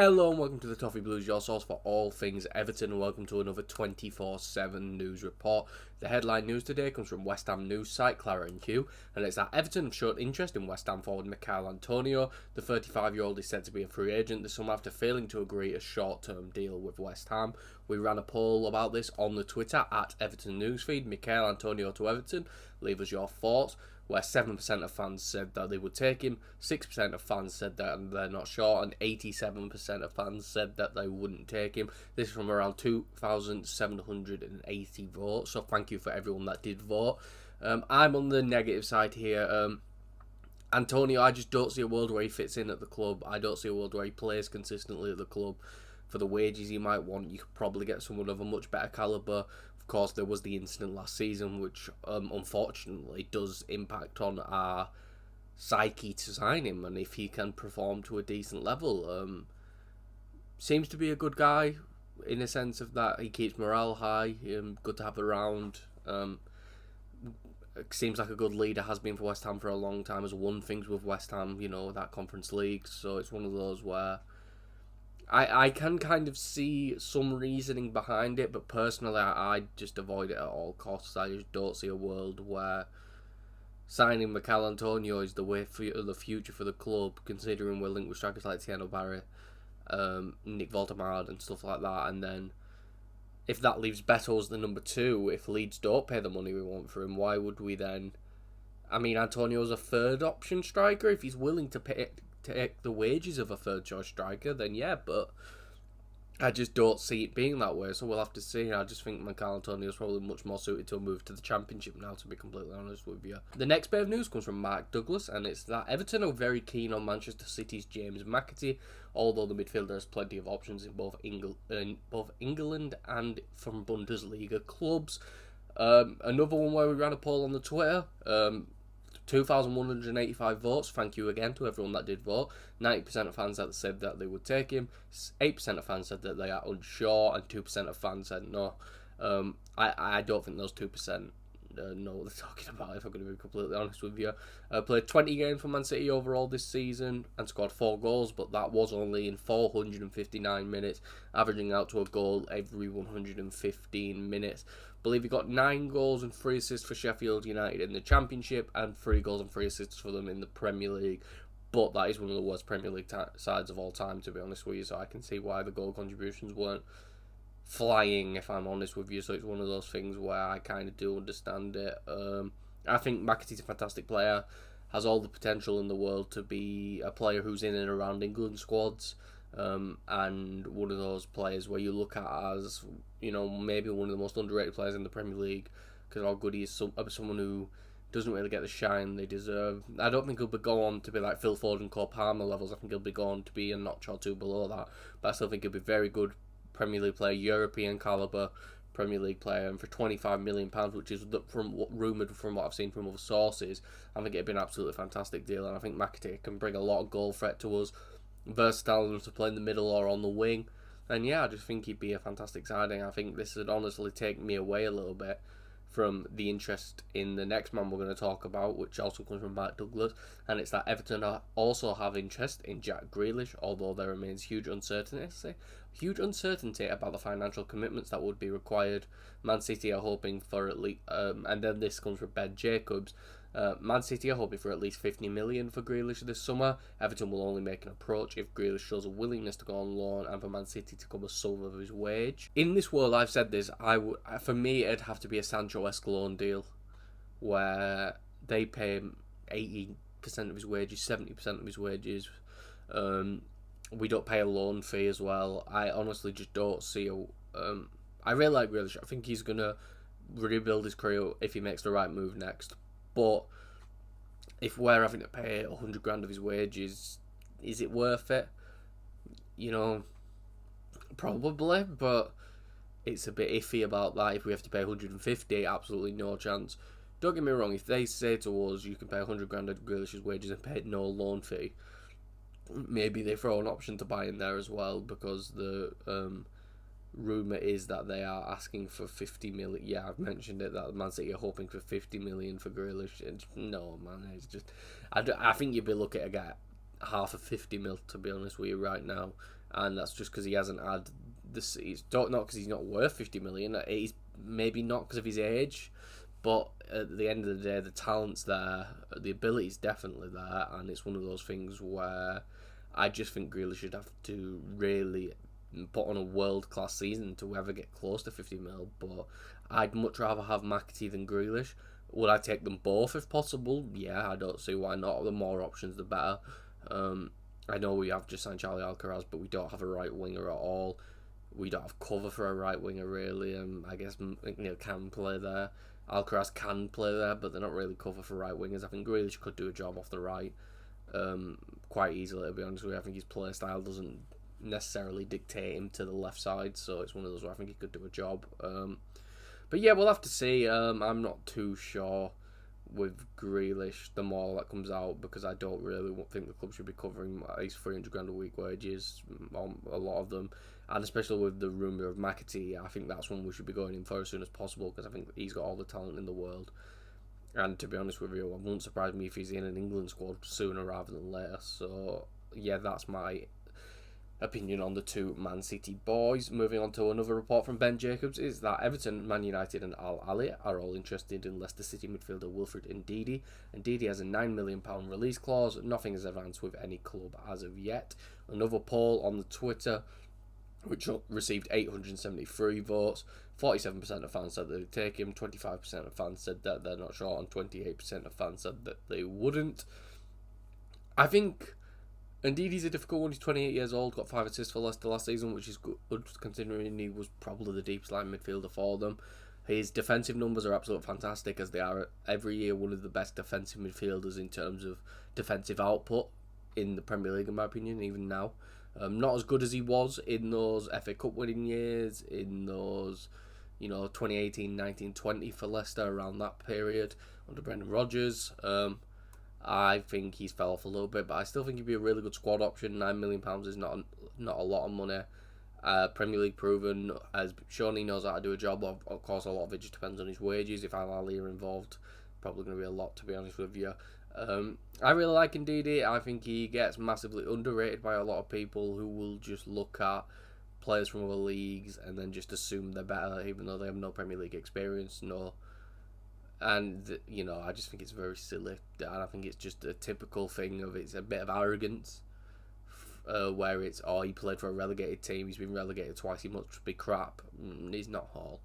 Hello and welcome to the Toffee Blues, your source for all things Everton, and welcome to another 24/7 news report. The headline news today comes from West Ham news site Clara and Hugh, and it's that Everton have showed interest in West Ham forward Michail Antonio. The 35-year-old is said to be a free agent this summer after failing to agree a short-term deal with West Ham. We ran a poll about this on the Twitter at Everton Newsfeed. Michail Antonio to Everton, leave us your thoughts, where 7% of fans said that they would take him, 6% of fans said that they're not sure, and 87% of fans said that they wouldn't take him. This is from around 2,780 votes, so thank you for everyone that did vote. I'm on the negative side here. Antonio, I just don't see a world where he fits in at the club. I don't see a world where he plays consistently at the club. For the wages he might want, you could probably get someone of a much better calibre. Of course, there was the incident last season, which unfortunately does impact on our psyche to sign him, and if he can perform to a decent level. Seems to be a good guy in a sense of that he keeps morale high, good to have around. Seems like a good leader, has been for West Ham for a long time, has won things with West Ham, that Conference League, so it's one of those where I can kind of see some reasoning behind it, but personally I just avoid it at all costs. I just don't see a world where signing Michail Antonio is the way for the future for the club, considering we're linked with strikers like Tieno Barry, Nick Voldemard and stuff like that, and then if that leaves Beto as the number 2, if Leeds don't pay the money we want for him, why would we then? I mean, Antonio's a third option striker. If he's willing to take the wages of a third choice striker, then yeah, but I just don't see it being that way, so we'll have to see. I just think Michail Antonio is probably much more suited to a move to the Championship now, to be completely honest with you. The next bit of news comes from Mark Douglas, and it's that Everton are very keen on Manchester City's James McAtee, although the midfielder has plenty of options in both England and from Bundesliga clubs. Another one where we ran a poll on the Twitter, 2,185 votes. Thank you again to everyone that did vote. 90% of fans that said that they would take him. 8% of fans said that they are unsure, and 2% of fans said no. I don't think those 2% know what they're talking about, if I'm going to be completely honest with you. Played 20 games for Man City overall this season and scored 4 goals, but that was only in 459 minutes, averaging out to a goal every 115 minutes. I believe he got 9 goals and 3 assists for Sheffield United in the Championship and 3 goals and 3 assists for them in the Premier League. But that is one of the worst Premier League sides of all time, to be honest with you, so I can see why the goal contributions weren't flying, if I'm honest with you. So it's one of those things where I kind of do understand it. I think McAtee's a fantastic player, has all the potential in the world to be a player who's in and around England squads, and one of those players where you look at as, maybe one of the most underrated players in the Premier League, because how good he is, someone who doesn't really get the shine they deserve. I don't think he'll be going to be like Phil Foden, Cole Palmer levels. I think he'll be going to be a notch or two below that, but I still think he'll be very good Premier League player, European calibre Premier League player, and for £25 million, which is rumoured from what I've seen from other sources, I think it'd be an absolutely fantastic deal, and I think McAtee can bring a lot of goal threat to us, versatile enough to play in the middle or on the wing, and yeah, I just think he'd be a fantastic signing. I think this would honestly take me away a little bit from the interest in the next man we're going to talk about, which also comes from Mark Douglas, and it's that Everton also have interest in Jack Grealish, although there remains huge uncertainty about the financial commitments that would be required. Man City are hoping for at least, and then this comes from Ben Jacobs, Man City are hoping for at least 50 million for Grealish this summer. Everton will only make an approach if Grealish shows a willingness to go on loan and for Man City to come a sum of his wage. In this world, I've said this, for me it'd have to be a Sancho-esque loan deal where they pay him 80% of his wages, 70% of his wages. We don't pay a loan fee as well. I honestly just don't see I really like Grealish. I think he's going to rebuild his career if he makes the right move next. But if we're having to pay 100 grand of his wages, is it worth it? Probably, but it's a bit iffy about that. If we have to pay 150, absolutely no chance. Don't get me wrong, if they say to us you can pay 100 grand of Grealish's wages and pay no loan fee, maybe they throw an option to buy in there as well, because the rumour is that they are asking for 50 million. Yeah, I've mentioned it, that Man City are hoping for 50 million for Grealish. No, man, it's just, I think you'd be looking to get half of 50 mil, to be honest with you, right now. and that's just because he hasn't had this. It's not because he's not worth 50 million. He's maybe not because of his age, but at the end of the day, the talent's there, the ability's definitely there, and it's one of those things where I just think Grealish should have to really put on a world-class season to ever get close to 50 mil, but I'd much rather have McAtee than Grealish. Would I take them both if possible? Yeah, I don't see why not. The more options, the better. I know we have just signed Charlie Alcaraz, but we don't have a right winger at all. We don't have cover for a right winger, really. I guess McNeil can play there. Alcaraz can play there, but they're not really cover for right wingers. I think Grealish could do a job off the right quite easily, to be honest with you. I think his play style doesn't necessarily dictate him to the left side, so it's one of those where I think he could do a job. But yeah, we'll have to see. I'm not too sure with Grealish the more that comes out, because I don't really think the club should be covering at least 300 grand a week wages on a lot of them, and especially with the rumour of McAtee, I think that's one we should be going in for as soon as possible, because I think he's got all the talent in the world, and to be honest with you, it wouldn't surprise me if he's in an England squad sooner rather than later. So yeah, that's my opinion on the two Man City boys. Moving on to another report from Ben Jacobs is that Everton, Man United and Al Ahly are all interested in Leicester City midfielder Wilfred Ndidi. Ndidi has a £9 million release clause. Nothing has advanced with any club as of yet. Another poll on the Twitter, which received 873 votes. 47% of fans said they'd take him, 25% of fans said that they're not sure, and 28% of fans said that they wouldn't. I think Ndidi's a difficult one. He's 28 years old, got 5 assists for Leicester last season, which is good considering he was probably the deepest line midfielder for them. His defensive numbers are absolutely fantastic, as they are every year one of the best defensive midfielders in terms of defensive output in the Premier League, in my opinion, even now. Not as good as he was in those FA Cup winning years, in those 2018, 19, 20 for Leicester, around that period under Brendan Rodgers. I think he's fell off a little bit, but I still think he'd be a really good squad option. £9 million is not a lot of money. Premier League proven, has shown he knows how to do a job. Of course, a lot of it just depends on his wages. If Al Ahly are involved, probably going to be a lot, to be honest with you. I really like Ndidi. I think he gets massively underrated by a lot of people who will just look at players from other leagues and then just assume they're better, even though they have no Premier League experience, and I just think it's very silly, and I think it's just a typical thing of, it's a bit of arrogance, where it's, he played for a relegated team, he's been relegated twice, he must be crap. He's not Hall.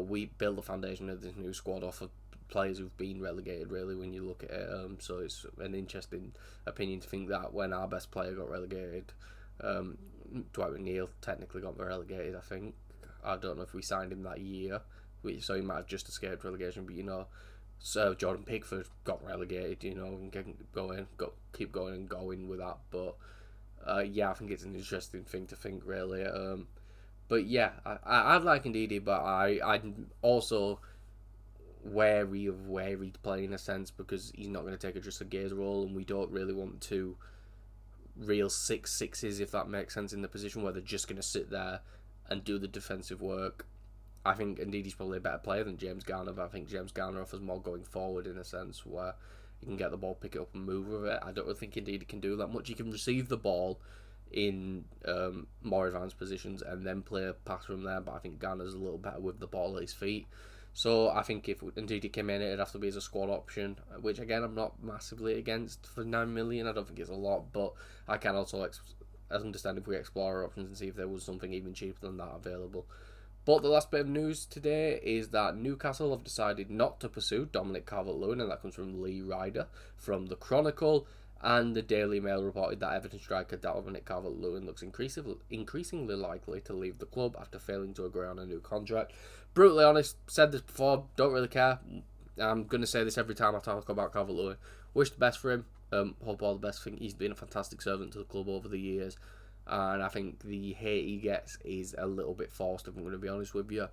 We built the foundation of this new squad off of players who've been relegated, really, when you look at it. So it's an interesting opinion to think that when our best player got relegated, Dwight McNeil technically got relegated, I think. I don't know if we signed him that year, so he might have just escaped relegation, but so Jordan Pickford got relegated, and keep going and going with that. But yeah, I think it's an interesting thing to think, really. But yeah, I'd like Ndidi, but I'm also wary of where he'd play, in a sense, because he's not going to take a just a gaze role, and we don't really want two real 6-6s, if that makes sense, in the position where they're just going to sit there and do the defensive work. I think Ndidi's probably a better player than James Garner, but I think James Garner offers more going forward, in a sense, where he can get the ball, pick it up and move with it. I don't really think Ndidi can do that much. He can receive the ball in more advanced positions and then play a pass from there, but I think Garner's a little better with the ball at his feet. So I think if Ndidi came in, it'd have to be as a squad option, which again I'm not massively against for 9 million. I don't think it's a lot, but I can also understand if we explore our options and see if there was something even cheaper than that available. But the last bit of news today is that Newcastle have decided not to pursue Dominic Calvert-Lewin, and that comes from Lee Ryder from the Chronicle. And the Daily Mail reported that Everton striker Dominic Calvert-Lewin looks increasingly likely to leave the club after failing to agree on a new contract. Brutally honest, said this before, don't really care. I'm going to say this every time I talk about Calvert-Lewin. Wish the best for him. Hope all the best. Think he's been a fantastic servant to the club over the years. And I think the hate he gets is a little bit forced, if I'm going to be honest with you.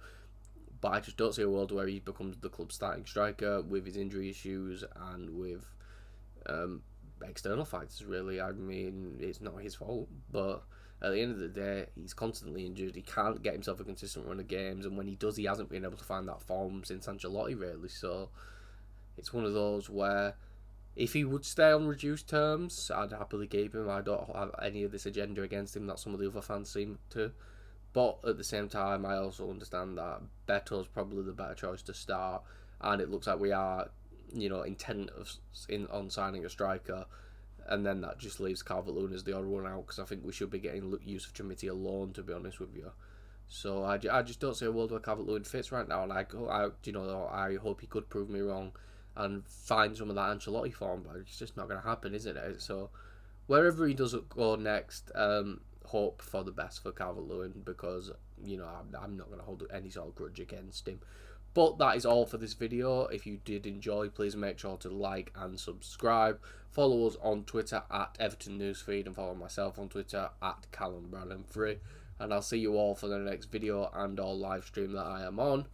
But I just don't see a world where he becomes the club's starting striker with his injury issues and with external factors, really. I mean, it's not his fault, but at the end of the day, he's constantly injured. He can't get himself a consistent run of games, and when he does, he hasn't been able to find that form since Ancelotti, really. So it's one of those where If he would stay on reduced terms, I'd happily keep him. I don't have any of this agenda against him that some of the other fans seem to. But at the same time, I also understand that Beto's probably the better choice to start, and it looks like we are, intent on signing a striker, and then that just leaves Calvert-Lewin as the odd one out, because I think we should be getting Yusuf Chamiti alone, to be honest with you. So I just don't see a world where Calvert-Lewin fits right now, and I hope he could prove me wrong and find some of that Ancelotti form, but it's just not going to happen, isn't it? So wherever he does go next, hope for the best for Calvert-Lewin, because I'm not going to hold any sort of grudge against him. But that is all for this video. If you did enjoy, please make sure to like and subscribe. Follow us on Twitter at Everton Newsfeed, and follow myself on Twitter at CallumBrandon3. And I'll see you all for the next video and or live stream that I am on.